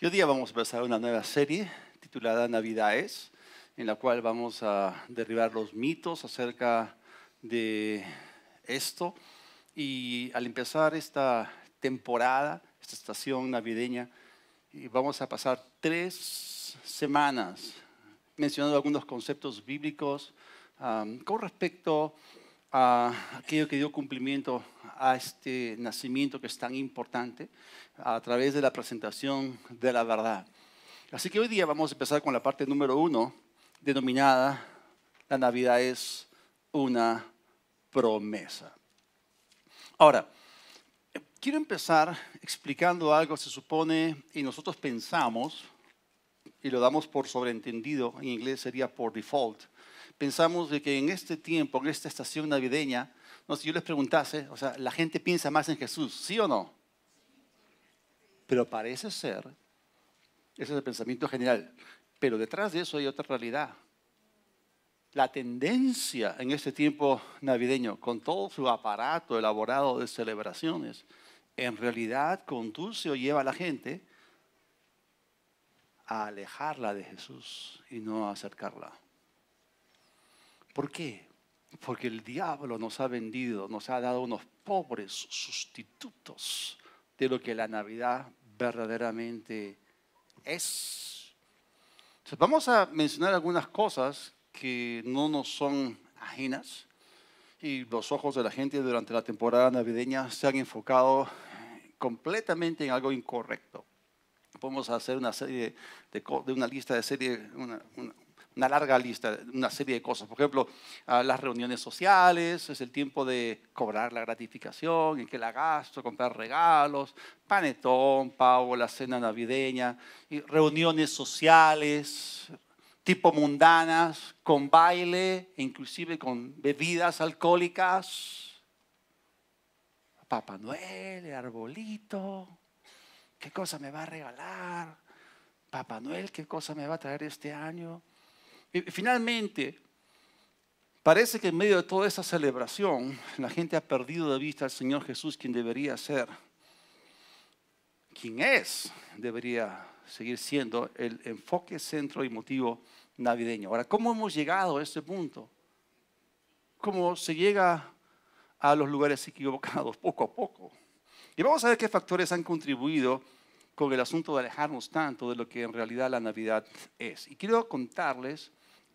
Y hoy día vamos a empezar una nueva serie titulada Navidades, en la cual vamos a derribar los mitos acerca de esto. Y al empezar esta temporada, esta estación navideña, vamos a pasar 3 semanas mencionando algunos conceptos bíblicos con respecto a aquello que dio cumplimiento a este nacimiento que es tan importante a través de la presentación de la verdad. Así que hoy día vamos a empezar con la parte número 1, denominada La Navidad es una promesa. Ahora, quiero empezar explicando algo, se supone, y nosotros pensamos, y lo damos por sobreentendido, en inglés sería por default. Pensamos de que en este tiempo, en esta estación navideña, no, si yo les preguntase, o sea, la gente piensa más en Jesús, ¿sí o no? Pero parece ser, ese es el pensamiento general, pero detrás de eso hay otra realidad. La tendencia en este tiempo navideño, con todo su aparato elaborado de celebraciones, en realidad conduce o lleva a la gente a alejarla de Jesús y no a acercarla. ¿Por qué? Porque el diablo nos ha vendido, nos ha dado unos pobres sustitutos de lo que la Navidad verdaderamente es. Entonces, vamos a mencionar algunas cosas que no nos son ajenas y los ojos de la gente durante la temporada navideña se han enfocado completamente en algo incorrecto. Podemos hacer una serie de una lista de serie, una larga lista, una serie de cosas. Por ejemplo, las reuniones sociales, es el tiempo de cobrar la gratificación, en que la gasto, comprar regalos, panetón, pavo, la cena navideña, y reuniones sociales, tipo mundanas, con baile, inclusive con bebidas alcohólicas. Papá Noel, el arbolito, ¿qué cosa me va a regalar? Papá Noel, ¿qué cosa me va a traer este año? Y finalmente, parece que en medio de toda esa celebración, la gente ha perdido de vista al Señor Jesús, quien debería ser, quien es, debería seguir siendo el enfoque, centro y motivo navideño. Ahora, ¿cómo hemos llegado a este punto? ¿Cómo se llega a los lugares equivocados? Poco a poco. Y vamos a ver qué factores han contribuido con el asunto de alejarnos tanto de lo que en realidad la Navidad es. Y quiero contarles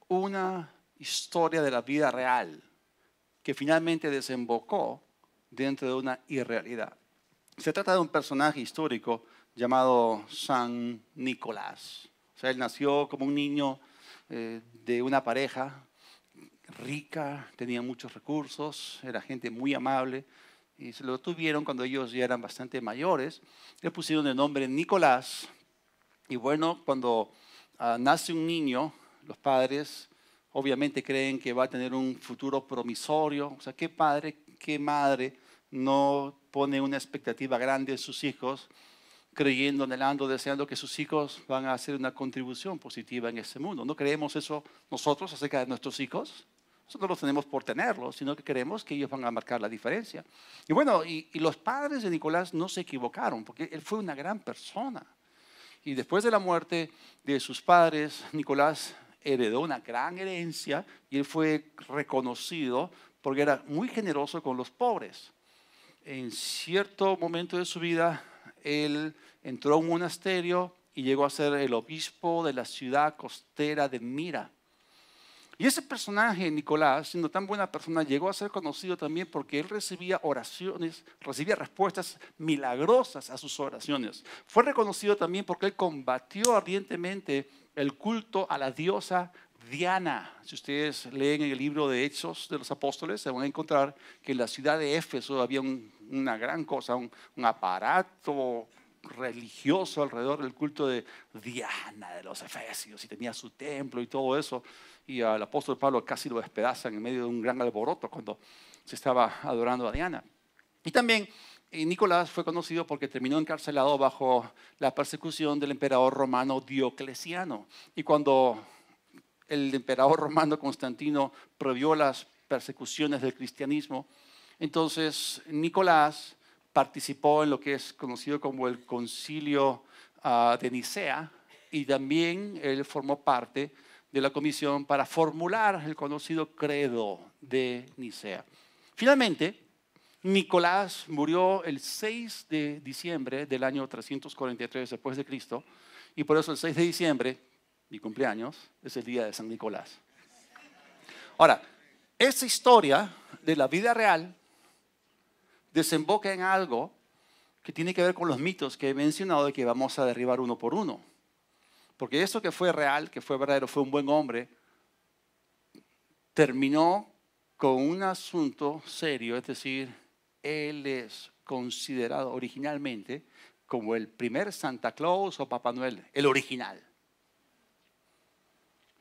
una historia de la vida real que finalmente desembocó dentro de una irrealidad. Se trata de un personaje histórico llamado San Nicolás. O sea, él nació como un niño de una pareja rica, tenía muchos recursos, era gente muy amable y se lo tuvieron cuando ellos ya eran bastante mayores. Le pusieron el nombre Nicolás y bueno, cuando nace un niño, los padres obviamente creen que va a tener un futuro promisorio. O sea, ¿qué padre, qué madre no pone una expectativa grande en sus hijos, creyendo, anhelando, deseando que sus hijos van a hacer una contribución positiva en este mundo? ¿No creemos eso nosotros acerca de nuestros hijos? Nosotros no los tenemos por tenerlos, sino que queremos que ellos van a marcar la diferencia. Y bueno, y los padres de Nicolás no se equivocaron, porque él fue una gran persona. Y después de la muerte de sus padres, Nicolás heredó una gran herencia y él fue reconocido porque era muy generoso con los pobres. En cierto momento de su vida, él entró a un monasterio y llegó a ser el obispo de la ciudad costera de Mira. Y ese personaje, Nicolás, siendo tan buena persona, llegó a ser conocido también porque él recibía oraciones, recibía respuestas milagrosas a sus oraciones. Fue reconocido también porque él combatió ardientemente el culto a la diosa Diana. Si ustedes leen en el libro de Hechos de los Apóstoles, se van a encontrar que en la ciudad de Éfeso había una gran cosa, un aparato religioso alrededor del culto de Diana de los Efesios, y tenía su templo y todo eso, y al apóstol Pablo casi lo despedazan en medio de un gran alboroto cuando se estaba adorando a Diana. Y también Nicolás fue conocido porque terminó encarcelado bajo la persecución del emperador romano Diocleciano, y cuando el emperador romano Constantino prohibió las persecuciones del cristianismo, entonces Nicolás participó en lo que es conocido como el concilio de Nicea, y también él formó parte de la comisión para formular el conocido credo de Nicea. Finalmente, Nicolás murió el 6 de diciembre del año 343 después de Cristo, y por eso el 6 de diciembre, mi cumpleaños, es el día de San Nicolás. Ahora, esta historia de la vida real desemboca en algo que tiene que ver con los mitos que he mencionado de que vamos a derribar uno por uno. Porque eso que fue real, que fue verdadero, fue un buen hombre, terminó con un asunto serio, es decir, él es considerado originalmente como el primer Santa Claus o Papá Noel, el original.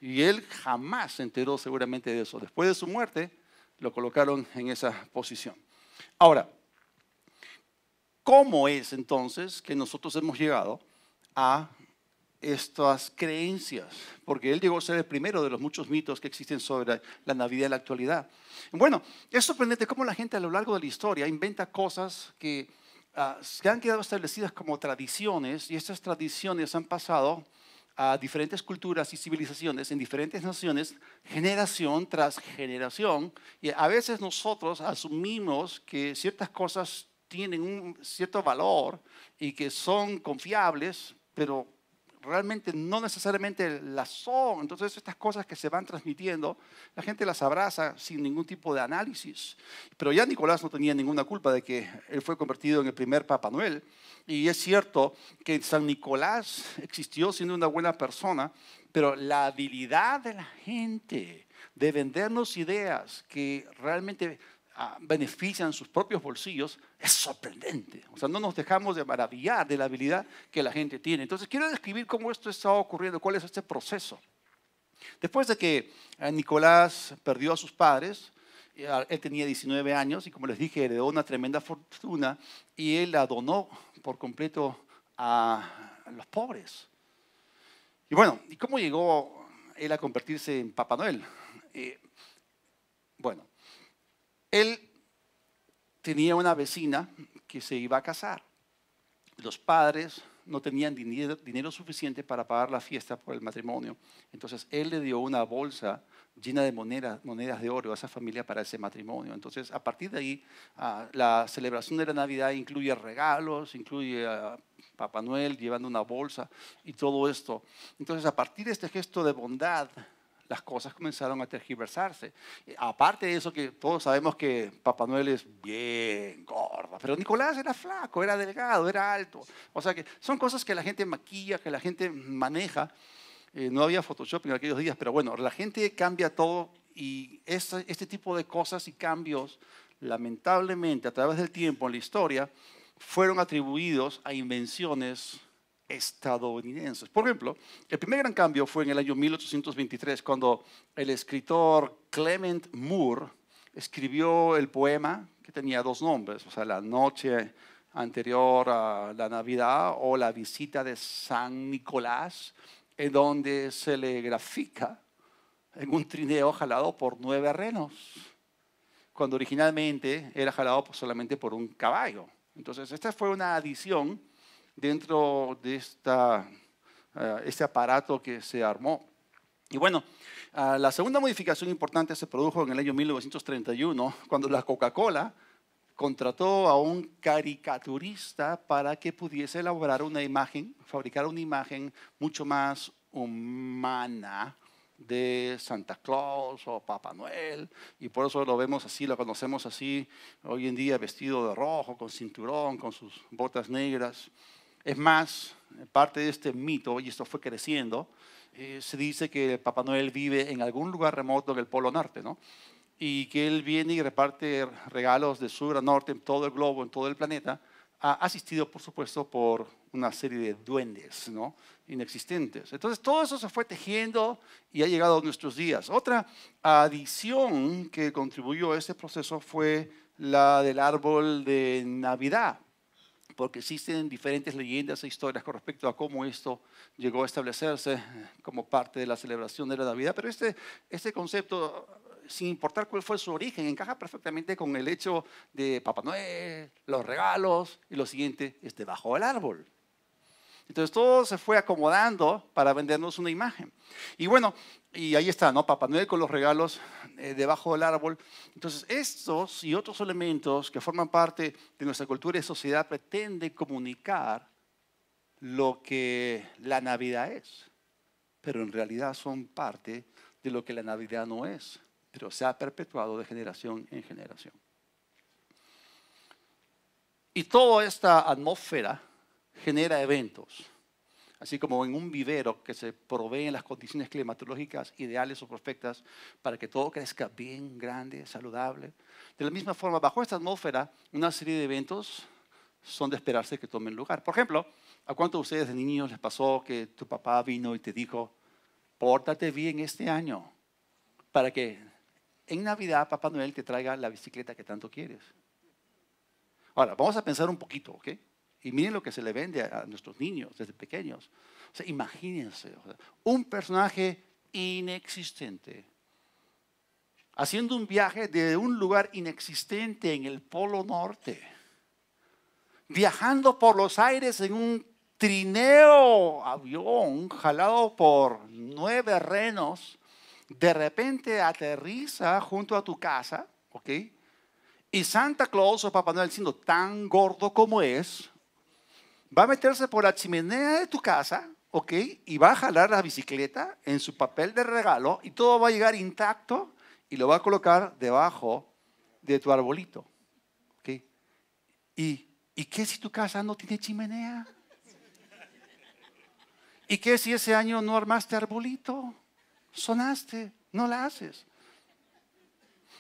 Y él jamás se enteró seguramente de eso. Después de su muerte, lo colocaron en esa posición. Ahora, ¿cómo es entonces que nosotros hemos llegado a estas creencias? Porque él llegó a ser el primero de los muchos mitos que existen sobre la Navidad en la actualidad. Bueno, es sorprendente cómo la gente a lo largo de la historia inventa cosas que se han quedado establecidas como tradiciones, y estas tradiciones han pasado a diferentes culturas y civilizaciones en diferentes naciones, generación tras generación, y a veces nosotros asumimos que ciertas cosas tienen un cierto valor y que son confiables, pero realmente no necesariamente las son. Entonces estas cosas que se van transmitiendo, la gente las abraza sin ningún tipo de análisis. Pero ya Nicolás no tenía ninguna culpa de que él fue convertido en el primer Papá Noel. Y es cierto que San Nicolás existió siendo una buena persona, pero la habilidad de la gente de vendernos ideas que realmente benefician sus propios bolsillos es sorprendente. O sea, no nos dejamos de maravillar de la habilidad que la gente tiene. Entonces, quiero describir cómo esto está ocurriendo, cuál es este proceso. Después de que Nicolás perdió a sus padres, él tenía 19 años y, como les dije, heredó una tremenda fortuna y él la donó por completo a los pobres. Y bueno, ¿y cómo llegó él a convertirse en Papá Noel? Bueno, él tenía una vecina que se iba a casar. Los padres no tenían dinero suficiente para pagar la fiesta por el matrimonio. Entonces, él le dio una bolsa llena de monedas de oro a esa familia para ese matrimonio. Entonces, a partir de ahí, la celebración de la Navidad incluye regalos, incluye a Papá Noel llevando una bolsa y todo esto. Entonces, a partir de este gesto de bondad, las cosas comenzaron a tergiversarse. Aparte de eso, que todos sabemos que Papá Noel es bien gordo, pero Nicolás era flaco, era delgado, era alto. O sea que son cosas que la gente maquilla, que la gente maneja. No había Photoshop en aquellos días, pero bueno, la gente cambia todo, y este tipo de cosas y cambios, lamentablemente, a través del tiempo en la historia, fueron atribuidos a invenciones estadounidenses. Por ejemplo, el primer gran cambio fue en el año 1823, cuando el escritor Clement Moore escribió el poema que tenía dos nombres, o sea, La noche anterior a la Navidad o La visita de San Nicolás, en donde se le grafica en un trineo jalado por 9 renos, cuando originalmente era jalado solamente por un caballo. Entonces, esta fue una adición dentro de este aparato que se armó. Y bueno, la segunda modificación importante se produjo en el año 1931, cuando la Coca-Cola contrató a un caricaturista para que pudiese elaborar una imagen, fabricar una imagen mucho más humana de Santa Claus o Papá Noel, y por eso lo vemos así, lo conocemos así hoy en día, vestido de rojo, con cinturón, con sus botas negras. Es más, parte de este mito, y esto fue creciendo, se dice que Papá Noel vive en algún lugar remoto del Polo Norte, ¿no? Y que él viene y reparte regalos de sur a norte en todo el globo, en todo el planeta, asistido, por supuesto, por una serie de duendes, ¿no?, inexistentes. Entonces, todo eso se fue tejiendo y ha llegado a nuestros días. Otra adición que contribuyó a este proceso fue la del árbol de Navidad, porque existen diferentes leyendas e historias con respecto a cómo esto llegó a establecerse como parte de la celebración de la Navidad. Pero este concepto, sin importar cuál fue su origen, encaja perfectamente con el hecho de Papá Noel, los regalos, y lo siguiente es debajo del árbol. Entonces todo se fue acomodando para vendernos una imagen. Y bueno, y ahí está, ¿no? Papá Noel con los regalos debajo del árbol. Entonces estos y otros elementos que forman parte de nuestra cultura y sociedad pretenden comunicar lo que la Navidad es, pero en realidad son parte de lo que la Navidad no es, pero se ha perpetuado de generación en generación. Y toda esta atmósfera genera eventos, así como en un vivero que se proveen las condiciones climatológicas ideales o perfectas para que todo crezca bien, grande, saludable. De la misma forma, bajo esta atmósfera, una serie de eventos son de esperarse que tomen lugar. Por ejemplo, ¿a cuántos de ustedes de niños les pasó que tu papá vino y te dijo, pórtate bien este año para que en Navidad Papá Noel te traiga la bicicleta que tanto quieres? Ahora, vamos a pensar un poquito, ¿ok? Y miren lo que se le vende a nuestros niños desde pequeños. O sea, imagínense, un personaje inexistente haciendo un viaje de un lugar inexistente en el Polo Norte, viajando por los aires en un trineo avión jalado por 9 renos, de repente aterriza junto a tu casa, ¿ok? Y Santa Claus o Papá Noel, siendo tan gordo como es, va a meterse por la chimenea de tu casa, ¿ok? Y va a jalar la bicicleta en su papel de regalo y todo va a llegar intacto y lo va a colocar debajo de tu arbolito, ¿ok? ¿Y qué si tu casa no tiene chimenea? ¿Y qué si ese año no armaste arbolito? Sonaste, no la haces.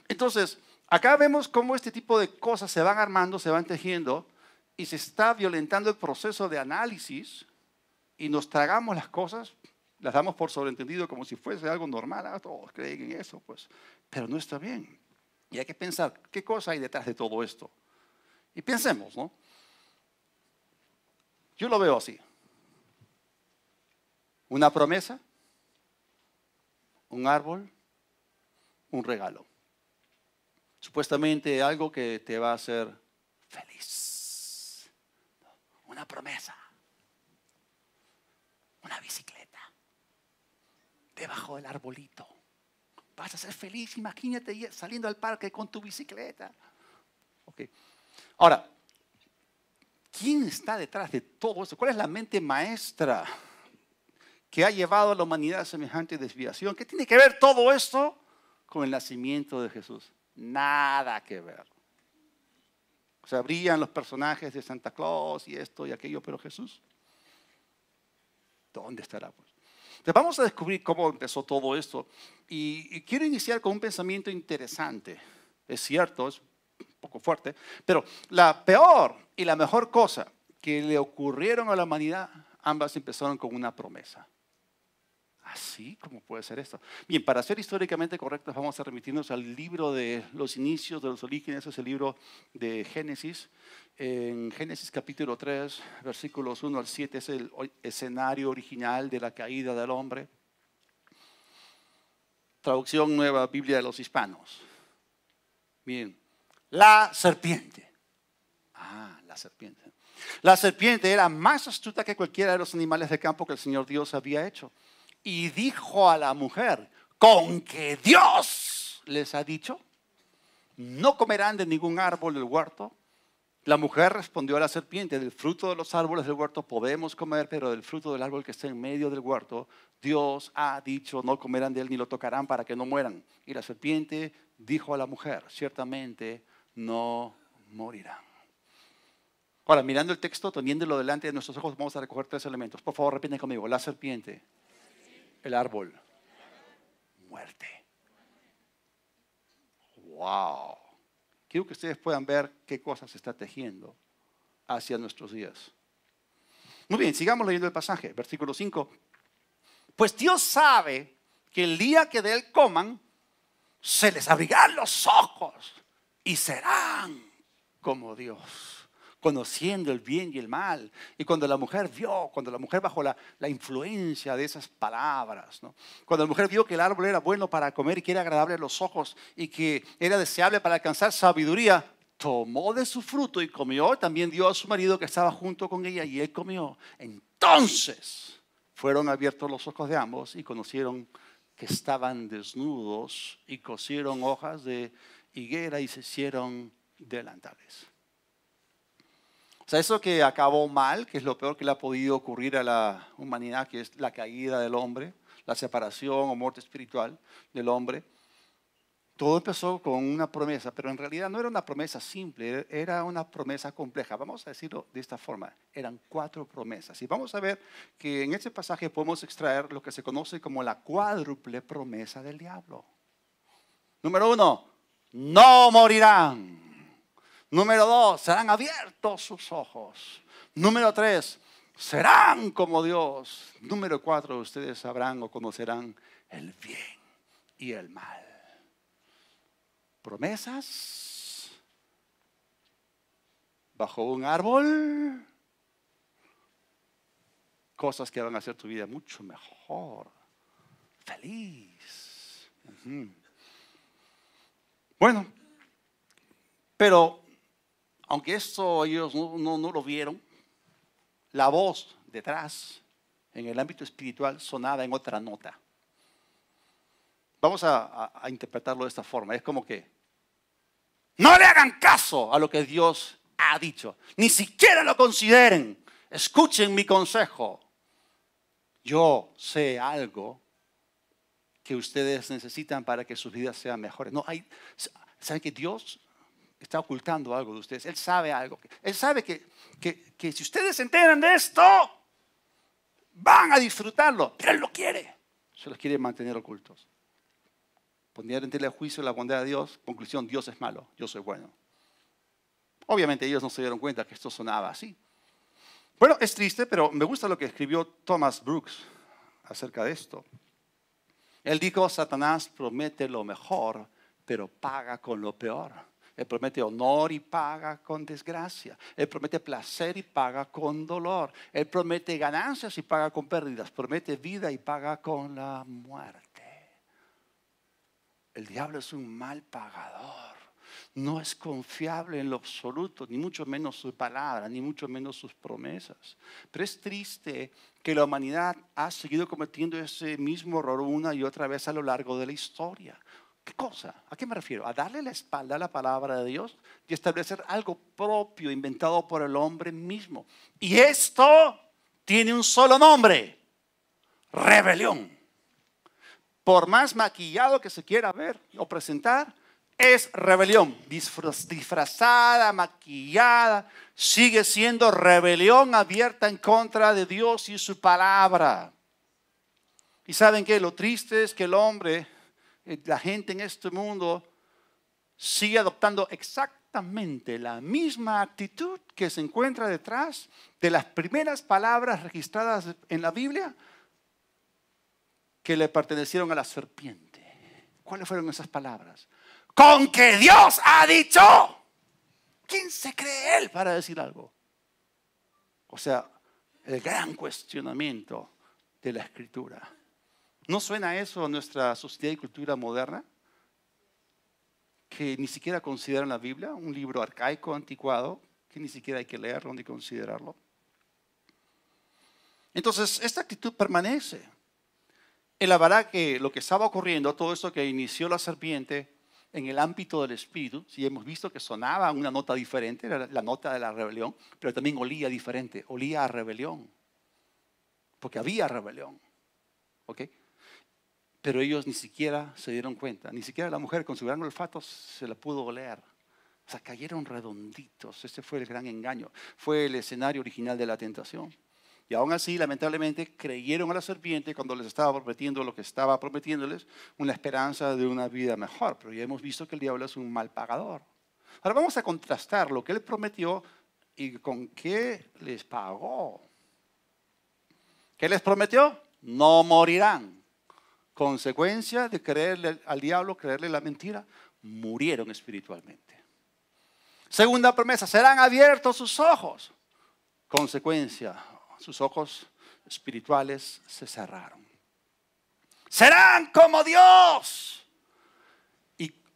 Entonces, acá vemos cómo este tipo de cosas se van armando, se van tejiendo y se está violentando el proceso de análisis y nos tragamos las cosas, las damos por sobreentendido como si fuese algo normal. Ah, todos creen en eso, pues, pero no está bien. Y hay que pensar, ¿qué cosa hay detrás de todo esto? Y pensemos, ¿no? Yo lo veo así. Una promesa, un árbol, un regalo. Supuestamente algo que te va a hacer feliz. Una promesa. Una bicicleta. Debajo del arbolito. Vas a ser feliz, imagínate saliendo al parque con tu bicicleta. Okay. Ahora, ¿quién está detrás de todo esto? ¿Cuál es la mente maestra que ha llevado a la humanidad a semejante desviación? ¿Qué tiene que ver todo esto con el nacimiento de Jesús? Nada que ver. O sea, brillan los personajes de Santa Claus y esto y aquello, pero Jesús, ¿dónde estará? Pues? Entonces vamos a descubrir cómo empezó todo esto. Y quiero iniciar con un pensamiento interesante. Es cierto, es un poco fuerte, pero la peor y la mejor cosa que le ocurrieron a la humanidad, ambas empezaron con una promesa. ¿Así? ¿Cómo puede ser esto? Bien, para ser históricamente correctos, vamos a remitirnos al libro de los inicios, de los orígenes, es el libro de Génesis. En Génesis capítulo 3, versículos 1 al 7, es el escenario original de la caída del hombre. Traducción Nueva Biblia de los Hispanos. Bien, la serpiente. La serpiente. La serpiente era más astuta que cualquiera de los animales de campo que el Señor Dios había hecho. Y dijo a la mujer, ¿con que Dios les ha dicho? ¿No comerán de ningún árbol del huerto? La mujer respondió a la serpiente, del fruto de los árboles del huerto podemos comer, pero del fruto del árbol que está en medio del huerto, Dios ha dicho, no comerán de él ni lo tocarán para que no mueran. Y la serpiente dijo a la mujer, ciertamente no morirán. Ahora, mirando el texto, teniéndolo delante de nuestros ojos, vamos a recoger 3 elementos. Por favor, repiten conmigo. La serpiente, el árbol, muerte. Wow. Quiero que ustedes puedan ver qué cosas se está tejiendo hacia nuestros días. Muy bien, sigamos leyendo el pasaje, versículo 5. Pues Dios sabe que el día que de él coman, se les abrirán los ojos y serán como Dios, conociendo el bien y el mal. Y cuando la mujer bajo la influencia de esas palabras, ¿no? Cuando la mujer vio que el árbol era bueno para comer y que era agradable a los ojos y que era deseable para alcanzar sabiduría, tomó de su fruto y comió. También dio a su marido que estaba junto con ella y él comió. Entonces Entonces fueron abiertos los ojos de ambos y conocieron que estaban desnudos y cosieron hojas de higuera y se hicieron delantales. O sea, eso que acabó mal, que es lo peor que le ha podido ocurrir a la humanidad, que es la caída del hombre, la separación o muerte espiritual del hombre. Todo empezó con una promesa, pero en realidad no era una promesa simple, era una promesa compleja. Vamos a decirlo de esta forma, eran 4 promesas. Y vamos a ver que en este pasaje podemos extraer lo que se conoce como la cuádruple promesa del diablo. Número 1, no morirán. Número 2, serán abiertos sus ojos. Número 3, serán como Dios. Número 4, ustedes sabrán o conocerán el bien y el mal. Promesas bajo un árbol, cosas que van a hacer tu vida mucho mejor, feliz. Bueno, pero aunque esto ellos no lo vieron, la voz detrás en el ámbito espiritual sonaba en otra nota. Vamos a interpretarlo de esta forma. Es como que no le hagan caso a lo que Dios ha dicho. Ni siquiera lo consideren. Escuchen mi consejo. Yo sé algo que ustedes necesitan para que sus vidas sean mejores. ¿Saben que Dios está ocultando algo de ustedes? Él sabe algo. Él sabe que si ustedes se enteran de esto, van a disfrutarlo. Pero Él lo quiere. Se los quiere mantener ocultos. Poner en tela de juicio la bondad de Dios. Conclusión, Dios es malo, yo soy bueno. Obviamente ellos no se dieron cuenta que esto sonaba así. Bueno, es triste, pero me gusta lo que escribió Thomas Brooks acerca de esto. Él dijo, Satanás promete lo mejor, pero paga con lo peor. Él promete honor y paga con desgracia. Él promete placer y paga con dolor. Él promete ganancias y paga con pérdidas. Promete vida y paga con la muerte. El diablo es un mal pagador. No es confiable en lo absoluto, ni mucho menos su palabra, ni mucho menos sus promesas. Pero es triste que la humanidad ha seguido cometiendo ese mismo error una y otra vez a lo largo de la historia. ¿Qué cosa? ¿A qué me refiero? A darle la espalda a la palabra de Dios y establecer algo propio, inventado por el hombre mismo. Y esto tiene un solo nombre: rebelión. Por más maquillado que se quiera ver o presentar, es rebelión. Disfrazada, maquillada, sigue siendo rebelión abierta en contra de Dios y su palabra. Y ¿saben qué? Lo triste es que el hombre, la gente en este mundo, sigue adoptando exactamente la misma actitud que se encuentra detrás de las primeras palabras registradas en la Biblia que le pertenecieron a la serpiente. ¿Cuáles fueron esas palabras? Con que Dios ha dicho. ¿Quién se cree él para decir algo? O sea, el gran cuestionamiento de la Escritura. ¿No suena eso a nuestra sociedad y cultura moderna? Que ni siquiera consideran la Biblia un libro arcaico, anticuado, que ni siquiera hay que leerlo ni considerarlo. Entonces, esta actitud permanece. Él hablará que lo que estaba ocurriendo, todo esto que inició la serpiente en el ámbito del espíritu, si hemos visto que sonaba una nota diferente, era la nota de la rebelión, pero también olía diferente, olía a rebelión, porque había rebelión, ¿ok? Pero ellos ni siquiera se dieron cuenta, ni siquiera la mujer con su gran olfato se la pudo oler. O sea, cayeron redonditos. Ese fue el gran engaño, fue el escenario original de la tentación. Y aún así, lamentablemente, creyeron a la serpiente cuando les estaba prometiendo lo que estaba prometiéndoles, una esperanza de una vida mejor. Pero ya hemos visto que el diablo es un mal pagador. Ahora vamos a contrastar lo que él prometió y con qué les pagó. ¿Qué les prometió? No morirán. Consecuencia de creerle al diablo, creerle la mentira, murieron espiritualmente. Segunda promesa, serán abiertos sus ojos. Consecuencia, sus ojos espirituales se cerraron. Serán como Dios.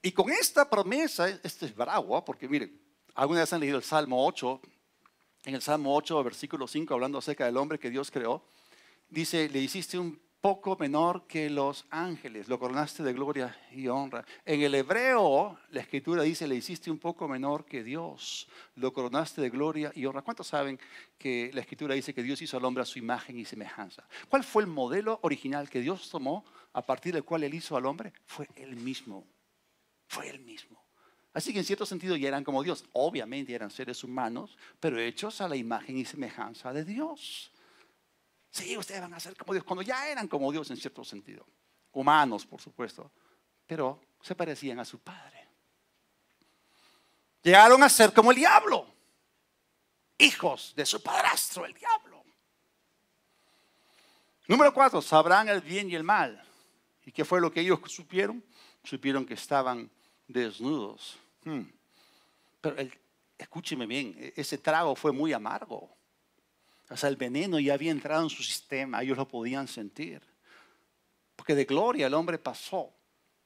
Y con esta promesa, este es bravo, porque miren, alguna vez han leído el Salmo 8, En el Salmo 8, versículo 5, hablando acerca del hombre que Dios creó, dice, le hiciste un poco menor que los ángeles, lo coronaste de gloria y honra. En el hebreo, la escritura dice, le hiciste un poco menor que Dios, lo coronaste de gloria y honra. ¿Cuántos saben que la escritura dice que Dios hizo al hombre a su imagen y semejanza? ¿Cuál fue el modelo original que Dios tomó a partir del cual él hizo al hombre? Fue él mismo, fue él mismo. Así que en cierto sentido ya eran como Dios. Obviamente eran seres humanos, pero hechos a la imagen y semejanza de Dios. Sí, ustedes van a ser como Dios, cuando ya eran como Dios en cierto sentido. Humanos, por supuesto, pero se parecían a su Padre. Llegaron a ser como el diablo, hijos de su padrastro, el diablo. Número 4, sabrán el bien y el mal. ¿Y qué fue lo que ellos supieron? Supieron que estaban desnudos. Pero escúcheme bien, ese trago fue muy amargo. O sea, el veneno ya había entrado en su sistema, ellos lo podían sentir. Porque de gloria el hombre pasó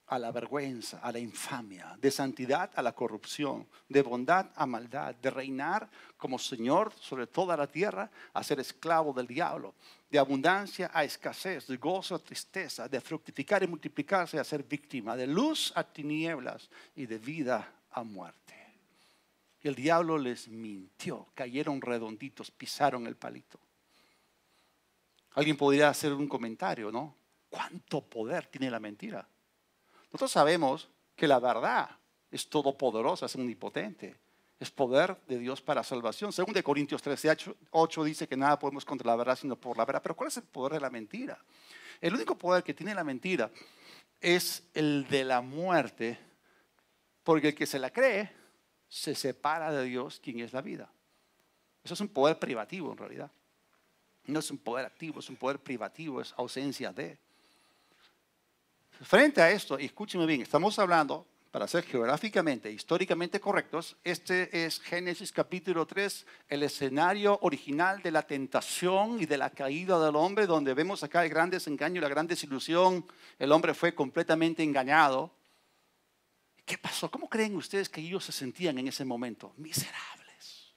a la vergüenza, a la infamia, de santidad a la corrupción, de bondad a maldad, de reinar como Señor sobre toda la tierra a ser esclavo del diablo, de abundancia a escasez, de gozo a tristeza, de fructificar y multiplicarse a ser víctima, de luz a tinieblas y de vida a muerte. Y el diablo les mintió, cayeron redonditos, pisaron el palito. Alguien podría hacer un comentario, ¿no? ¿Cuánto poder tiene la mentira? Nosotros sabemos que la verdad es todopoderosa, es omnipotente. Es poder de Dios para salvación. Según de Corintios 13:8 dice que nada podemos contra la verdad sino por la verdad. Pero ¿cuál es el poder de la mentira? El único poder que tiene la mentira es el de la muerte, porque el que se la cree se separa de Dios, quien es la vida. Eso es un poder privativo en realidad. No es un poder activo, es un poder privativo, es ausencia de. Frente a esto, y escúcheme bien, estamos hablando, para ser geográficamente, históricamente correctos, este es Génesis capítulo 3, el escenario original de la tentación y de la caída del hombre, donde vemos acá el gran desengaño y la gran desilusión. El hombre fue completamente engañado. ¿Qué pasó? ¿Cómo creen ustedes que ellos se sentían en ese momento? Miserables.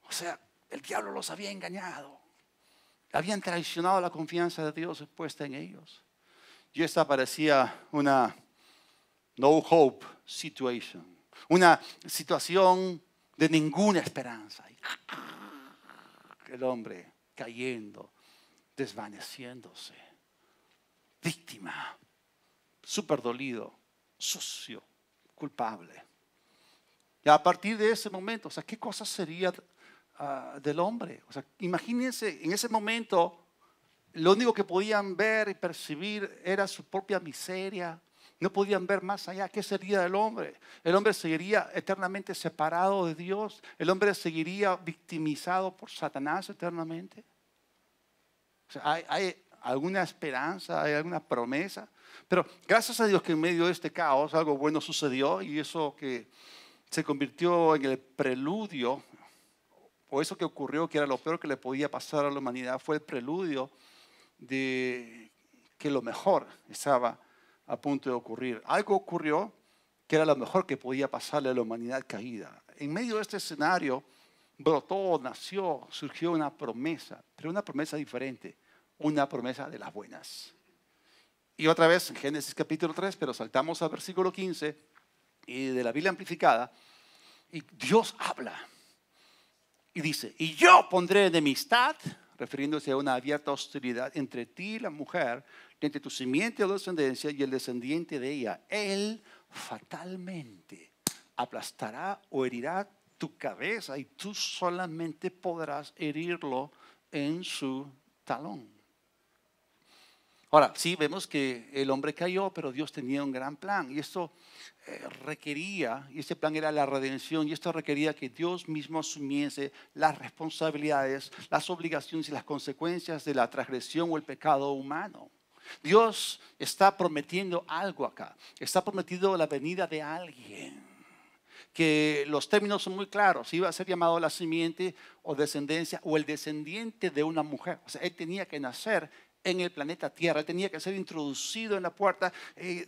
O sea, el diablo los había engañado. Habían traicionado la confianza de Dios puesta en ellos. Y esta parecía una no hope situation. Una situación de ninguna esperanza. El hombre cayendo, desvaneciéndose. Víctima. Súper dolido. Sucio, culpable. Y a partir de ese momento, o sea, ¿qué cosa sería del hombre? O sea, imagínense, en ese momento, lo único que podían ver y percibir era su propia miseria. No podían ver más allá. ¿Qué sería del hombre? El hombre seguiría eternamente separado de Dios. El hombre seguiría victimizado por Satanás eternamente. O sea, ¿hay alguna esperanza? ¿Hay alguna promesa? Pero gracias a Dios que en medio de este caos algo bueno sucedió, y eso que se convirtió en el preludio, o eso que ocurrió que era lo peor que le podía pasar a la humanidad, fue el preludio de que lo mejor estaba a punto de ocurrir. Algo ocurrió que era lo mejor que podía pasarle a la humanidad caída. En medio de este escenario brotó, nació, surgió una promesa, pero una promesa diferente, una promesa de las buenas. Y otra vez en Génesis capítulo 3, pero saltamos al versículo 15 y de la Biblia amplificada, y Dios habla y dice, y yo pondré enemistad, refiriéndose a una abierta hostilidad entre ti y la mujer, entre tu simiente o descendencia y el descendiente de ella. Él fatalmente aplastará o herirá tu cabeza y tú solamente podrás herirlo en su talón. Ahora, sí vemos que el hombre cayó, pero Dios tenía un gran plan. Y esto requería, y ese plan era la redención, y esto requería que Dios mismo asumiese las responsabilidades, las obligaciones y las consecuencias de la transgresión o el pecado humano. Dios está prometiendo algo acá. Está prometiendo la venida de alguien. Que los términos son muy claros. Iba a ser llamado la simiente o descendencia o el descendiente de una mujer. O sea, él tenía que nacer en el planeta Tierra. Él tenía que ser introducido en la puerta, en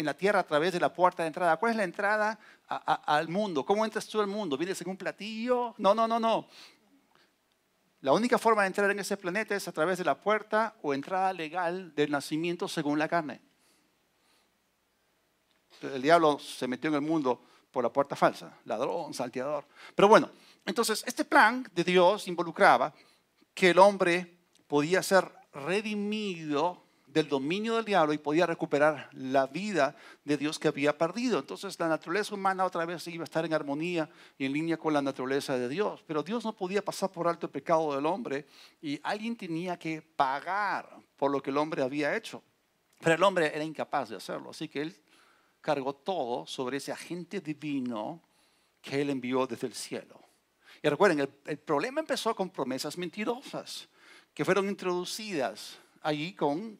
la tierra a través de la puerta de entrada. ¿Cuál es la entrada al mundo. ¿Cómo entras tú al mundo? ¿Vienes en un platillo? No, no, no, no. La única forma de entrar en ese planeta es a través de la puerta o entrada legal del nacimiento según la carne. El diablo se metió en el mundo por la puerta falsa, ladrón, salteador. Pero bueno, entonces este plan de Dios involucraba que el hombre podía ser redimido del dominio del diablo y podía recuperar la vida de Dios que había perdido. Entonces la naturaleza humana otra vez iba a estar en armonía y en línea con la naturaleza de Dios. Pero Dios no podía pasar por alto el pecado del hombre y alguien tenía que pagar por lo que el hombre había hecho. Pero el hombre era incapaz de hacerlo, así que él cargó todo sobre ese agente divino que él envió desde el cielo. Y recuerden, el problema empezó con promesas mentirosas que fueron introducidas allí con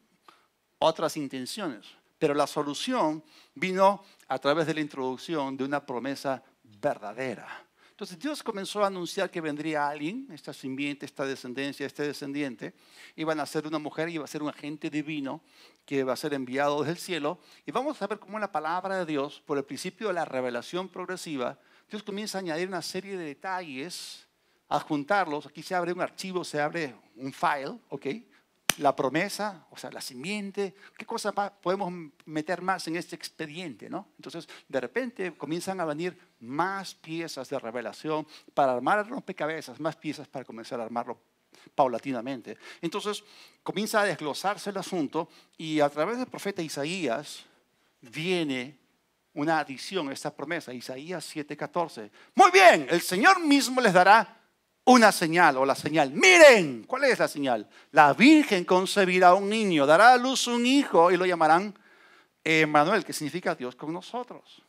otras intenciones. Pero la solución vino a través de la introducción de una promesa verdadera. Entonces Dios comenzó a anunciar que vendría alguien, esta simiente, esta descendencia, este descendiente, iban a ser una mujer, iba a ser un agente divino que iba a ser enviado desde el cielo. Y vamos a ver cómo la palabra de Dios, por el principio de la revelación progresiva, Dios comienza a añadir una serie de detalles, a juntarlos. Aquí se abre un archivo, se abre un file, ¿ok? La promesa, o sea, la simiente, ¿qué cosa podemos meter más en este expediente, ¿no? Entonces, de repente comienzan a venir más piezas de revelación para armar el rompecabezas, más piezas para comenzar a armarlo paulatinamente. Entonces, comienza a desglosarse el asunto y a través del profeta Isaías viene una adición a esta promesa, Isaías 7:14. Muy bien, el Señor mismo les dará una señal o la señal. Miren, ¿cuál es la señal? La Virgen concebirá un niño, dará a luz un hijo y lo llamarán Emmanuel, que significa Dios con nosotros.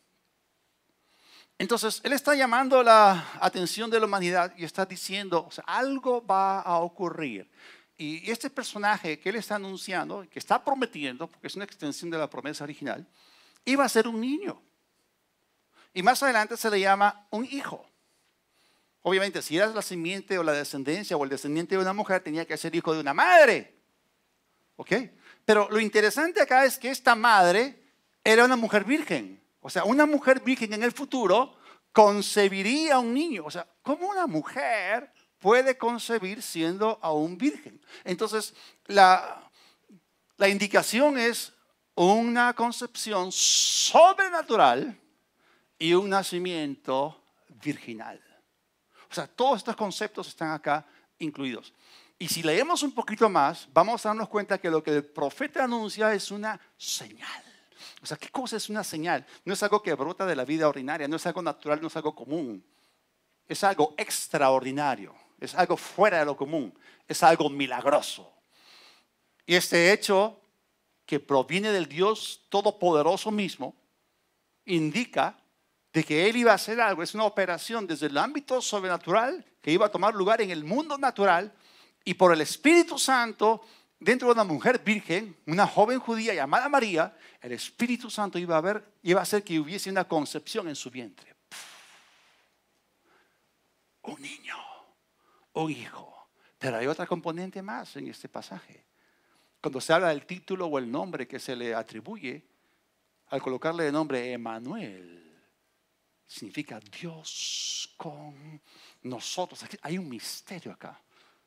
Entonces, Él está llamando la atención de la humanidad y está diciendo, o sea, algo va a ocurrir. Y este personaje que Él está anunciando, que está prometiendo, porque es una extensión de la promesa original, iba a ser un niño. Y más adelante se le llama un hijo. Obviamente, si eras la simiente o la descendencia o el descendiente de una mujer, tenía que ser hijo de una madre. ¿Ok? Pero lo interesante acá es que esta madre era una mujer virgen. O sea, una mujer virgen en el futuro concebiría un niño. O sea, ¿cómo una mujer puede concebir siendo aún virgen? Entonces, la indicación es una concepción sobrenatural y un nacimiento virginal. O sea, todos estos conceptos están acá incluidos. Y si leemos un poquito más, vamos a darnos cuenta que lo que el profeta anuncia es una señal. O sea, ¿qué cosa es una señal? No es algo que brota de la vida ordinaria, no es algo natural, no es algo común. Es algo extraordinario, es algo fuera de lo común, es algo milagroso. Y este hecho, que proviene del Dios Todopoderoso mismo, indica de que Él iba a hacer algo. Es una operación desde el ámbito sobrenatural que iba a tomar lugar en el mundo natural y por el Espíritu Santo, dentro de una mujer virgen, una joven judía llamada María, el Espíritu Santo iba a hacer que hubiese una concepción en su vientre. Un niño, un hijo. Pero hay otra componente más en este pasaje. Cuando se habla del título o el nombre que se le atribuye, al colocarle el nombre Emmanuel, significa Dios con nosotros. Aquí hay un misterio acá.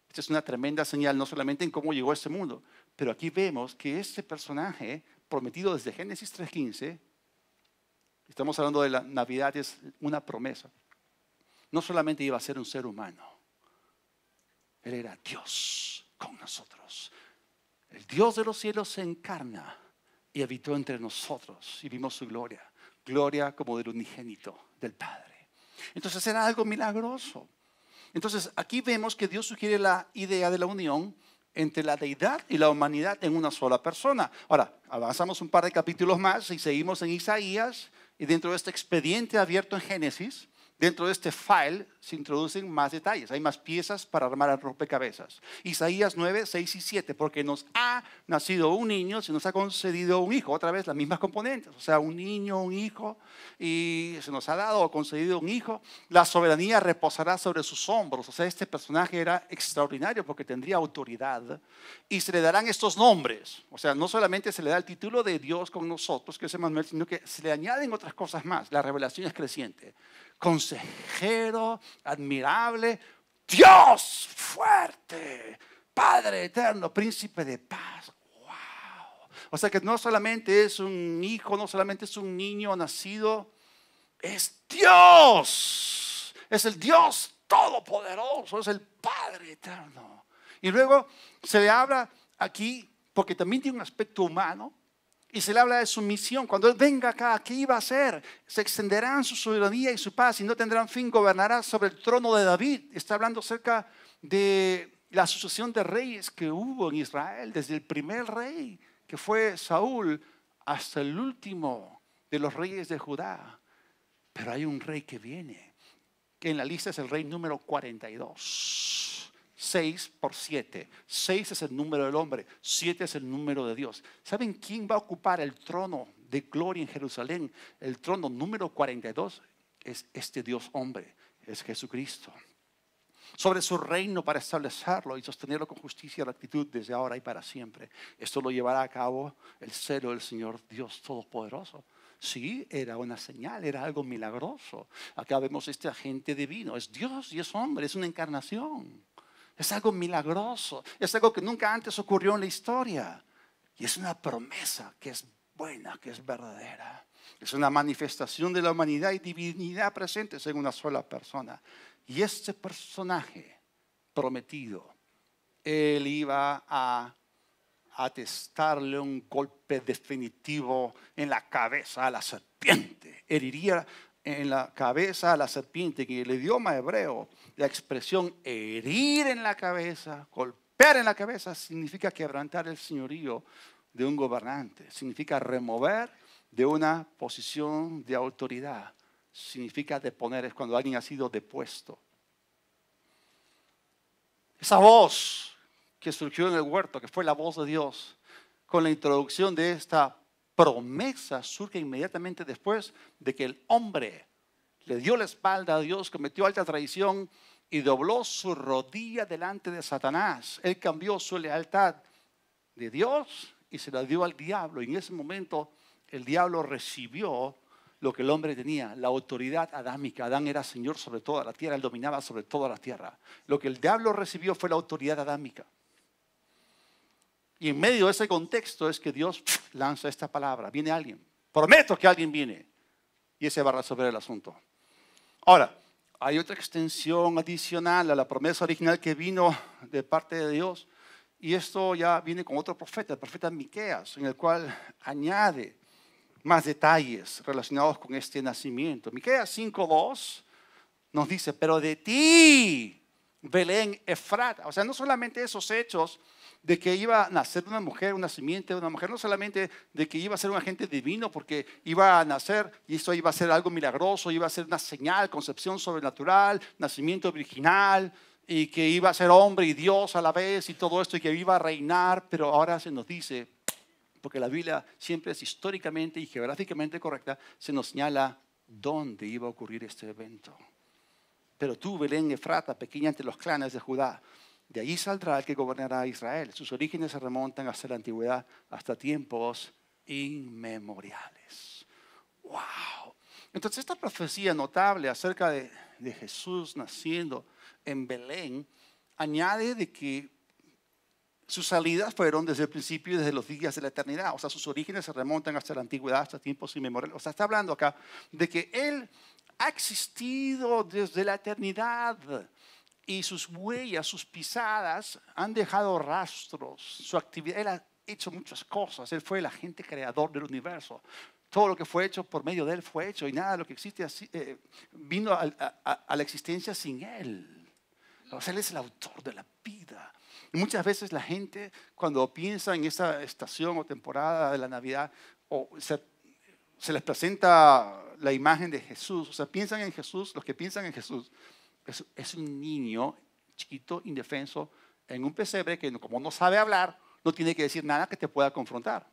Esta es una tremenda señal, no solamente en cómo llegó a este mundo, pero aquí vemos que este personaje prometido desde Génesis 3:15, estamos hablando de la Navidad, es una promesa. No solamente iba a ser un ser humano, Él era Dios con nosotros. El Dios de los cielos se encarna y habitó entre nosotros y vimos su gloria. Gloria como del unigénito del Padre. Entonces era algo milagroso. Entonces aquí vemos que Dios sugiere la idea de la unión entre la deidad y la humanidad en una sola persona. Ahora, avanzamos un par de capítulos más y seguimos en Isaías y dentro de este expediente abierto en Génesis, Dentro de este file se introducen más detalles, hay más piezas para armar el rompecabezas. Isaías 9, 6 y 7, porque nos ha nacido un niño, se nos ha concedido un hijo, otra vez las mismas componentes, o sea, un niño, un hijo, y se nos ha dado o concedido un hijo, la soberanía reposará sobre sus hombros, o sea, este personaje era extraordinario porque tendría autoridad, y se le darán estos nombres, o sea, no solamente se le da el título de Dios con nosotros, que es Emmanuel, sino que se le añaden otras cosas más, la revelación es creciente. Consejero, admirable, Dios fuerte, Padre eterno, príncipe de paz. Wow. O sea que no solamente es un hijo, no solamente es un niño nacido, es Dios. Es el Dios todopoderoso, es el Padre eterno. Y luego se le habla aquí, porque también tiene un aspecto humano, y se le habla de su misión. Cuando Él venga acá, ¿qué iba a hacer? Se extenderán su soberanía y su paz y no tendrán fin. Gobernará sobre el trono de David. Está hablando acerca de la sucesión de reyes que hubo en Israel. Desde el primer rey, que fue Saúl, hasta el último de los reyes de Judá. Pero hay un rey que viene, que en la lista es el rey número 42. 6 por 7. 6 es el número del hombre, 7 es el número de Dios. ¿Saben quién va a ocupar el trono de gloria en Jerusalén? El trono número 42 es este Dios hombre, es Jesucristo. Sobre su reino para establecerlo y sostenerlo con justicia y rectitud desde ahora y para siempre. Esto lo llevará a cabo el celo del Señor Dios Todopoderoso. Sí, era una señal, era algo milagroso. Acá vemos este agente divino, es Dios y es hombre, es una encarnación. Es algo milagroso, es algo que nunca antes ocurrió en la historia. Y es una promesa que es buena, que es verdadera. Es una manifestación de la humanidad y divinidad presentes en una sola persona. Y este personaje prometido, Él iba a atestarle un golpe definitivo en la cabeza a la serpiente. Heriría en la cabeza a la serpiente, que en el idioma hebreo la expresión herir en la cabeza, golpear en la cabeza, significa quebrantar el señorío de un gobernante, significa remover de una posición de autoridad, significa deponer, es cuando alguien ha sido depuesto. Esa voz que surgió en el huerto, que fue la voz de Dios, con la introducción de esta promesa, surge inmediatamente después de que el hombre le dio la espalda a Dios, cometió alta traición y dobló su rodilla delante de Satanás. Él cambió su lealtad de Dios y se la dio al diablo. Y en ese momento el diablo recibió lo que el hombre tenía, la autoridad adámica. Adán era señor sobre toda la tierra, él dominaba sobre toda la tierra. Lo que el diablo recibió fue la autoridad adámica. Y en medio de ese contexto es que Dios lanza esta palabra. Viene alguien. Prometo que alguien viene. Y ese va a resolver el asunto. Ahora, hay otra extensión adicional a la promesa original que vino de parte de Dios. Y esto ya viene con otro profeta, el profeta Miqueas, en el cual añade más detalles relacionados con este nacimiento. Miqueas 5:2 nos dice, pero de ti, Belén Efrata. O sea, no solamente esos hechos de que iba a nacer una mujer, una simiente de una mujer, no solamente de que iba a ser un agente divino porque iba a nacer y esto iba a ser algo milagroso, iba a ser una señal, concepción sobrenatural, nacimiento virginal y que iba a ser hombre y Dios a la vez y todo esto y que iba a reinar, pero ahora se nos dice, porque la Biblia siempre es históricamente y geográficamente correcta, se nos señala dónde iba a ocurrir este evento. Pero tú, Belén Efrata, pequeña entre los clanes de Judá, de allí saldrá el que gobernará a Israel. Sus orígenes se remontan hasta la antigüedad, hasta tiempos inmemoriales. ¡Wow! Entonces esta profecía notable acerca de Jesús naciendo en Belén añade de que sus salidas fueron desde el principio y desde los días de la eternidad. O sea, sus orígenes se remontan hasta la antigüedad, hasta tiempos inmemoriales. O sea, está hablando acá de que Él ha existido desde la eternidad. Y sus huellas, sus pisadas han dejado rastros. Su actividad, Él ha hecho muchas cosas. Él fue el agente creador del universo. Todo lo que fue hecho por medio de Él fue hecho. Y nada de lo que existe vino a la existencia sin Él. O sea, Él es el autor de la vida. Y muchas veces la gente, cuando piensa en esta estación o temporada de la Navidad, o se se les presenta la imagen de Jesús, o sea, piensan en Jesús, los que piensan en Jesús, es un niño chiquito, indefenso, en un pesebre que como no sabe hablar, no tiene que decir nada que te pueda confrontar.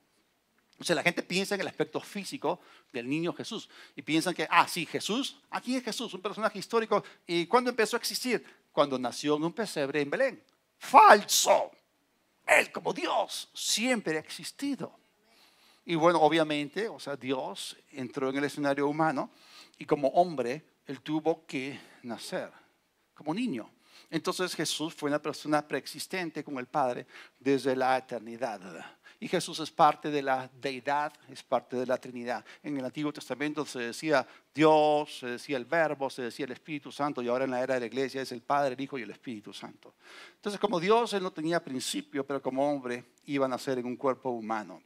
O sea, la gente piensa en el aspecto físico del niño Jesús y piensan que, sí, Jesús, aquí es Jesús, un personaje histórico. ¿Y cuándo empezó a existir? Cuando nació en un pesebre en Belén. ¡Falso! Él como Dios siempre ha existido. Y bueno, obviamente, o sea, Dios entró en el escenario humano y como hombre, Él tuvo que nacer como niño. Entonces Jesús fue una persona preexistente con el Padre desde la eternidad. Y Jesús es parte de la deidad, es parte de la Trinidad. En el Antiguo Testamento se decía Dios, se decía el Verbo, se decía el Espíritu Santo, y ahora en la era de la Iglesia es el Padre, el Hijo y el Espíritu Santo. Entonces, como Dios, Él no tenía principio, pero como hombre iba a nacer en un cuerpo humano.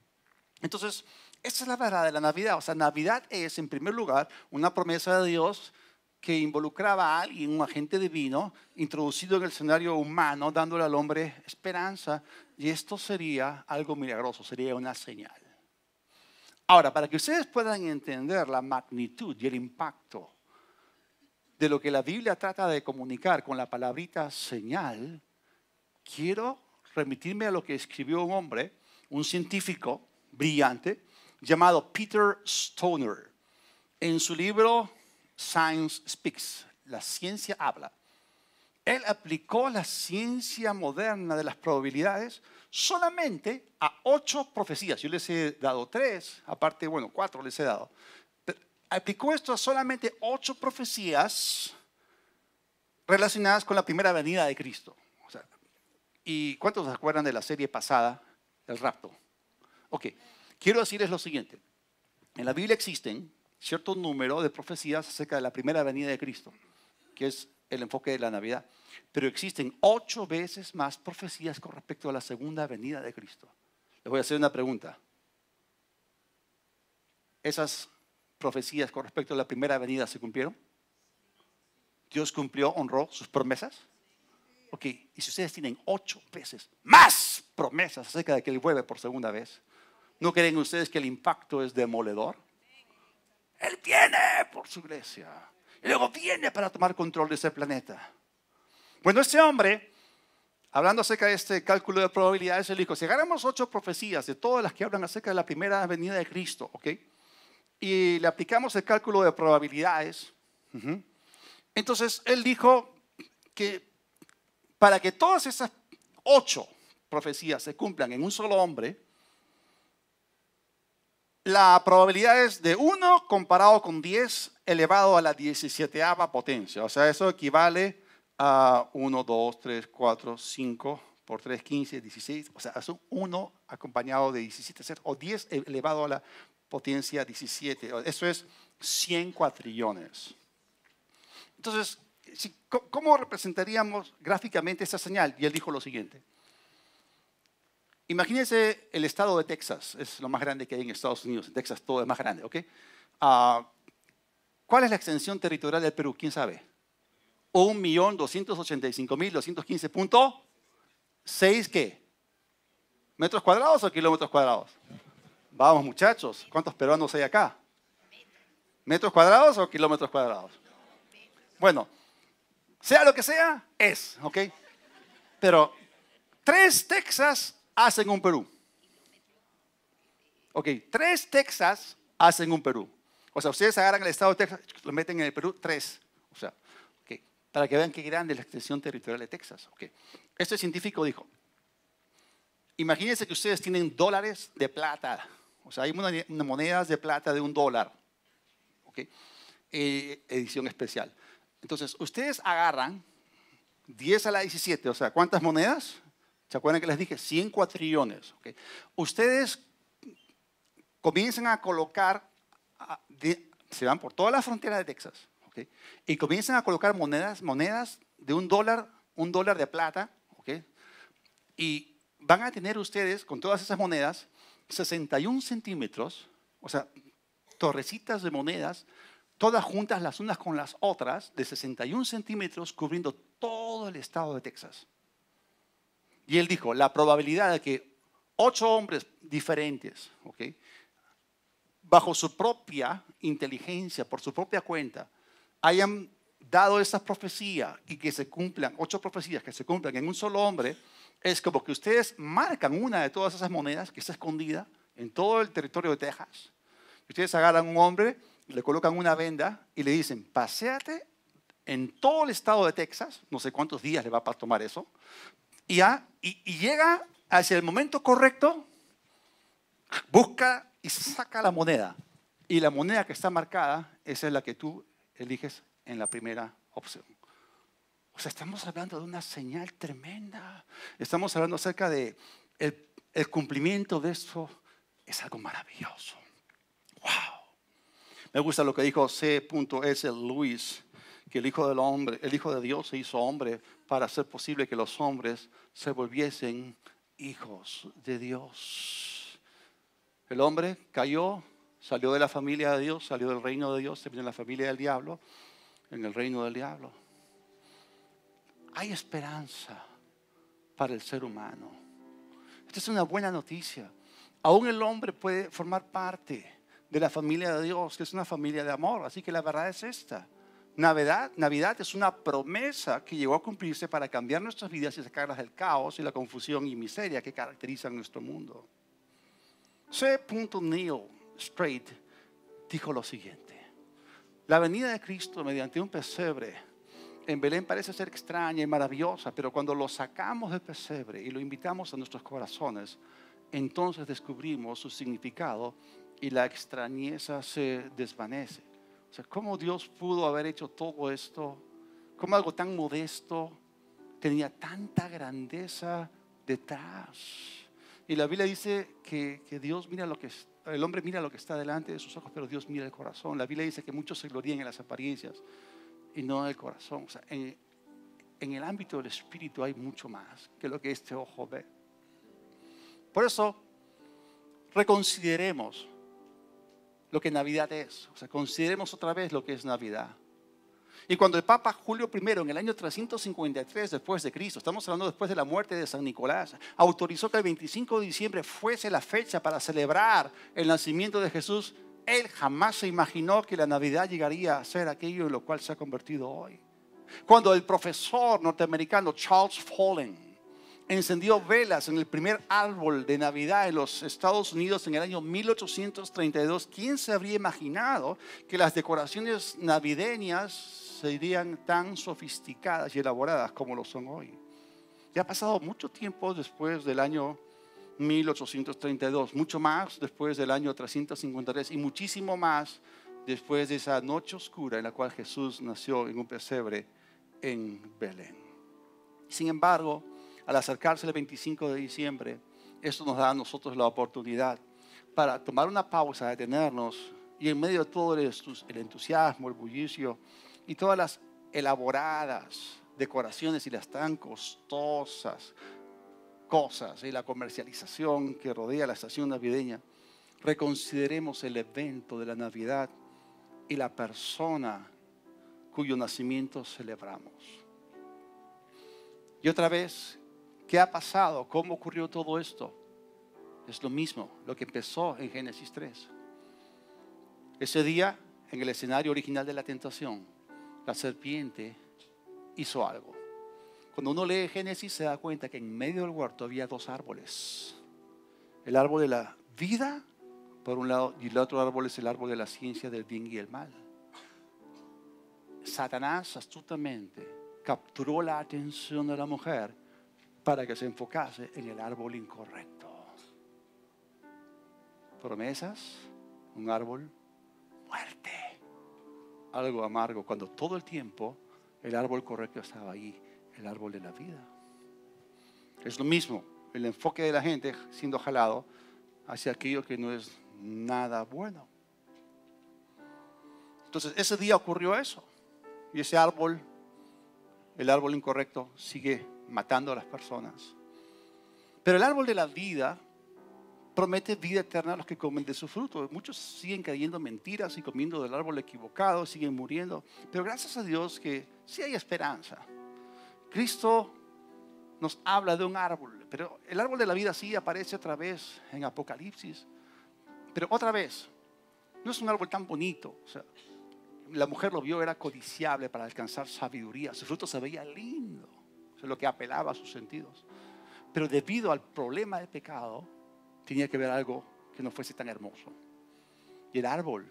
Entonces, esa es la verdad de la Navidad. O sea, Navidad es, en primer lugar, una promesa de Dios que involucraba a alguien, un agente divino, introducido en el escenario humano, dándole al hombre esperanza. Y esto sería algo milagroso, sería una señal. Ahora, para que ustedes puedan entender la magnitud y el impacto de lo que la Biblia trata de comunicar con la palabrita señal, quiero remitirme a lo que escribió un hombre, un científico brillante, llamado Peter Stoner, en su libro Science Speaks, la ciencia habla. Él aplicó la ciencia moderna de las probabilidades solamente a 8 profecías. Yo les he dado 3, aparte, 4 les he dado. Pero aplicó esto a solamente 8 profecías relacionadas con la primera venida de Cristo. O sea, ¿y cuántos se acuerdan de la serie pasada, el rapto? Ok, quiero decirles lo siguiente. En la Biblia existen cierto número de profecías acerca de la primera venida de Cristo, que es el enfoque de la Navidad. Pero existen 8 veces más profecías con respecto a la segunda venida de Cristo. Les voy a hacer una pregunta. ¿Esas profecías con respecto a la primera venida se cumplieron? ¿Dios cumplió, honró sus promesas? Ok, y si ustedes tienen 8 veces más promesas acerca de que Él vuelve por segunda vez, ¿no creen ustedes que el impacto es demoledor? Él viene por su iglesia y luego viene para tomar control de ese planeta. Bueno, este hombre, hablando acerca de este cálculo de probabilidades, él dijo, si agarramos 8 profecías de todas las que hablan acerca de la primera venida de Cristo, ¿ok? Y le aplicamos el cálculo de probabilidades, entonces él dijo que para que todas esas 8 profecías se cumplan en un solo hombre, la probabilidad es de 1 comparado con 10 elevado a la 17ª potencia. O sea, eso equivale a 1, 2, 3, 4, 5 por 3, 15, 16. O sea, es un 1 acompañado de 17 o 10 elevado a la potencia 17. Eso es 100 cuatrillones. Entonces, ¿cómo representaríamos gráficamente esa señal? Y él dijo lo siguiente. Imagínense el estado de Texas, es lo más grande que hay en Estados Unidos. En Texas todo es más grande, ¿ok? ¿Cuál es la extensión territorial del Perú? ¿Quién sabe? 1.285.215.6 ¿qué? ¿Metros cuadrados o kilómetros cuadrados? Vamos muchachos, ¿cuántos peruanos hay acá? ¿Metros cuadrados o kilómetros cuadrados? Bueno, sea lo que sea, es, ¿ok? Pero 3 Texas hacen un Perú. Ok, 3 Texas hacen un Perú. O sea, ustedes agarran el estado de Texas, lo meten en el Perú, 3. O sea, okay, para que vean qué grande es la extensión territorial de Texas. Okay. Este científico dijo, imagínense que ustedes tienen dólares de plata. O sea, hay monedas de plata de $1. Okay. Edición especial. Entonces, ustedes agarran 10 a la 17, o sea, ¿cuántas monedas? ¿Se acuerdan que les dije? 100 cuatrillones. Okay. Ustedes comienzan a colocar, se van por toda la frontera de Texas, okay, y comienzan a colocar monedas de $1 de plata, okay, y van a tener ustedes con todas esas monedas 61 centímetros, o sea, torrecitas de monedas, todas juntas las unas con las otras, de 61 centímetros, cubriendo todo el estado de Texas. Y él dijo, la probabilidad de que 8 hombres diferentes, ¿okay?, bajo su propia inteligencia, por su propia cuenta, hayan dado esa profecía y que se cumplan, 8 profecías que se cumplan en un solo hombre, es como que ustedes marcan una de todas esas monedas que está escondida en todo el territorio de Texas. Ustedes agarran un hombre, le colocan una venda y le dicen, paséate en todo el estado de Texas, no sé cuántos días le va a tomar eso, y llega hacia el momento correcto, busca y saca la moneda. Y la moneda que está marcada, esa es la que tú eliges en la primera opción. O sea, estamos hablando de una señal tremenda. Estamos hablando acerca de el cumplimiento de esto. Es algo maravilloso. ¡Wow! Me gusta lo que dijo C.S. Lewis, que el Hijo del Hombre, el Hijo de Dios se hizo hombre para hacer posible que los hombres se volviesen hijos de Dios. El hombre cayó, salió de la familia de Dios, salió del reino de Dios, se vino en la familia del diablo, en el reino del diablo. Hay esperanza para el ser humano. Esta es una buena noticia. Aún el hombre puede formar parte de la familia de Dios, que es una familia de amor. Así que la verdad es esta. Navidad es una promesa que llegó a cumplirse para cambiar nuestras vidas y sacarlas del caos y la confusión y miseria que caracterizan nuestro mundo. C. Neil Strait dijo lo siguiente: la venida de Cristo mediante un pesebre en Belén parece ser extraña y maravillosa, pero cuando lo sacamos del pesebre y lo invitamos a nuestros corazones, entonces descubrimos su significado y la extrañeza se desvanece. O sea, ¿cómo Dios pudo haber hecho todo esto? ¿Cómo algo tan modesto tenía tanta grandeza detrás? Y la Biblia dice que Dios mira lo que el hombre mira lo que está delante de sus ojos, pero Dios mira el corazón. La Biblia dice que muchos se glorían en las apariencias y no en el corazón. O sea, en el ámbito del espíritu hay mucho más que lo que este ojo ve. Por eso, reconsideremos lo que Navidad es. O sea, consideremos otra vez lo que es Navidad. Y cuando el Papa Julio I, en el año 353 después de Cristo, estamos hablando después de la muerte de San Nicolás, autorizó que el 25 de diciembre fuese la fecha para celebrar el nacimiento de Jesús, él jamás se imaginó que la Navidad llegaría a ser aquello en lo cual se ha convertido hoy. Cuando el profesor norteamericano Charles Follen encendió velas en el primer árbol de Navidad en los Estados Unidos en el año 1832, ¿quién se habría imaginado que las decoraciones navideñas serían tan sofisticadas y elaboradas como lo son hoy? Ya ha pasado mucho tiempo después del año 1832, mucho más después del año 353 y muchísimo más después de esa noche oscura en la cual Jesús nació en un pesebre en Belén. Sin embargo, al acercarse el 25 de diciembre, esto nos da a nosotros la oportunidad para tomar una pausa, detenernos y en medio de todo el entusiasmo, el bullicio y todas las elaboradas decoraciones y las tan costosas cosas y la comercialización que rodea la estación navideña, reconsideremos el evento de la Navidad y la persona cuyo nacimiento celebramos. Y otra vez, ¿qué ha pasado? ¿Cómo ocurrió todo esto? Es lo mismo, lo que empezó en Génesis 3. Ese día, en el escenario original de la tentación, la serpiente hizo algo. Cuando uno lee Génesis se da cuenta que en medio del huerto había 2 árboles. El árbol de la vida, por un lado, y el otro árbol es el árbol de la ciencia del bien y el mal. Satanás astutamente capturó la atención de la mujer para que se enfocase en el árbol incorrecto. Promesas, un árbol, muerte, algo amargo, cuando todo el tiempo el árbol correcto estaba ahí, el árbol de la vida. Es lo mismo, el enfoque de la gente siendo jalado hacia aquello que no es nada bueno. Entonces ese día ocurrió eso, y ese árbol, el árbol incorrecto, sigue matando a las personas. Pero el árbol de la vida promete vida eterna a los que comen de su fruto. Muchos siguen creyendo mentiras y comiendo del árbol equivocado, siguen muriendo. Pero gracias a Dios que sí hay esperanza. Cristo nos habla de un árbol, pero el árbol de la vida sí aparece otra vez en Apocalipsis. Pero otra vez, no es un árbol tan bonito. O sea, la mujer lo vio, era codiciable para alcanzar sabiduría. Su fruto se veía lindo. Eso es lo que apelaba a sus sentidos. Pero debido al problema del pecado, tenía que ver algo que no fuese tan hermoso. Y el árbol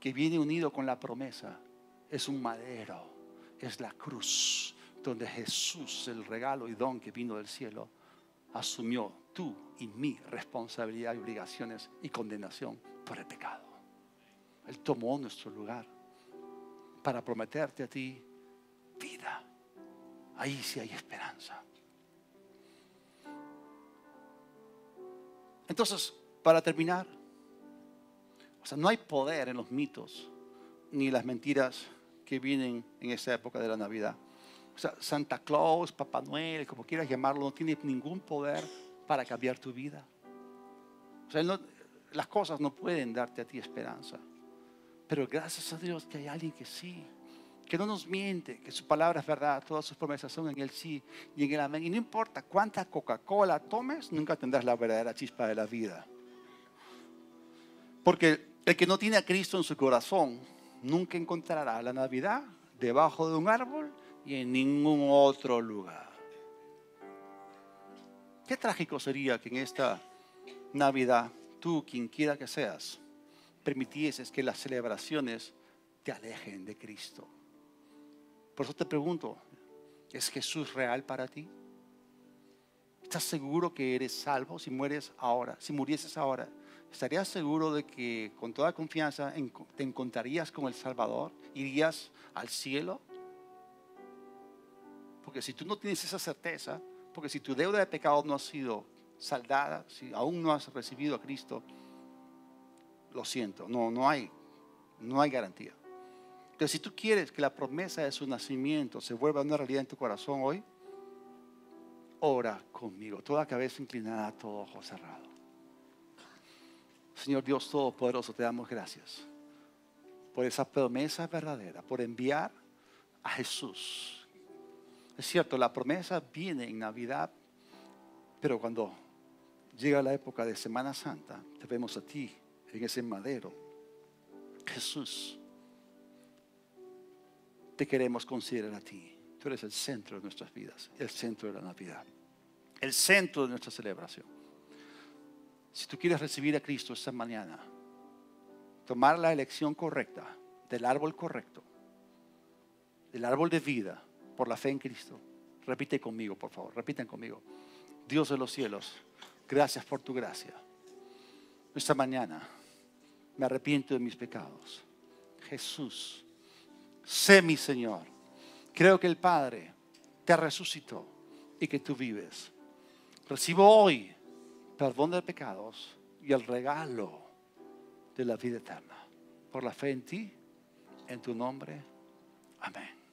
que viene unido con la promesa es un madero, es la cruz, donde Jesús, el regalo y don que vino del cielo, asumió tú y mi responsabilidad y obligaciones y condenación por el pecado. Él tomó nuestro lugar para prometerte a ti vida. Ahí sí hay esperanza. Entonces, para terminar, o sea, no hay poder en los mitos ni las mentiras que vienen en esta época de la Navidad. O sea, Santa Claus, Papá Noel, como quieras llamarlo, no tiene ningún poder para cambiar tu vida. O sea, las cosas no pueden darte a ti esperanza. Pero gracias a Dios que hay alguien que sí, que no nos miente, que su palabra es verdad, todas sus promesas son en el sí y en el amén. Y no importa cuánta Coca-Cola tomes, nunca tendrás la verdadera chispa de la vida. Porque el que no tiene a Cristo en su corazón nunca encontrará la Navidad debajo de un árbol y en ningún otro lugar. Qué trágico sería que en esta Navidad tú, quien quiera que seas, permitieses que las celebraciones te alejen de Cristo. Por eso te pregunto, ¿es Jesús real para ti? ¿Estás seguro que eres salvo si mueres ahora? Si murieses ahora, ¿estarías seguro de que con toda confianza te encontrarías con el Salvador? ¿Irías al cielo? Porque si tú no tienes esa certeza, porque si tu deuda de pecado no ha sido saldada, si aún no has recibido a Cristo, lo siento, no hay garantía. Entonces, si tú quieres que la promesa de su nacimiento se vuelva una realidad en tu corazón hoy, ora conmigo, toda cabeza inclinada, todo ojo cerrado. Señor Dios Todopoderoso, te damos gracias por esa promesa verdadera, por enviar a Jesús. Es cierto, la promesa viene en Navidad, pero cuando llega la época de Semana Santa, te vemos a ti en ese madero. Jesús, te queremos considerar a ti. Tú eres el centro de nuestras vidas, el centro de la Navidad, el centro de nuestra celebración. Si tú quieres recibir a Cristo esta mañana, tomar la elección correcta del árbol correcto, del árbol de vida por la fe en Cristo, repite conmigo, por favor, repiten conmigo. Dios de los cielos, gracias por tu gracia. Esta mañana me arrepiento de mis pecados. Jesús, sé mi Señor. Creo que el Padre te resucitó y que tú vives. Recibo hoy perdón de pecados y el regalo de la vida eterna. Por la fe en ti, en tu nombre. Amén.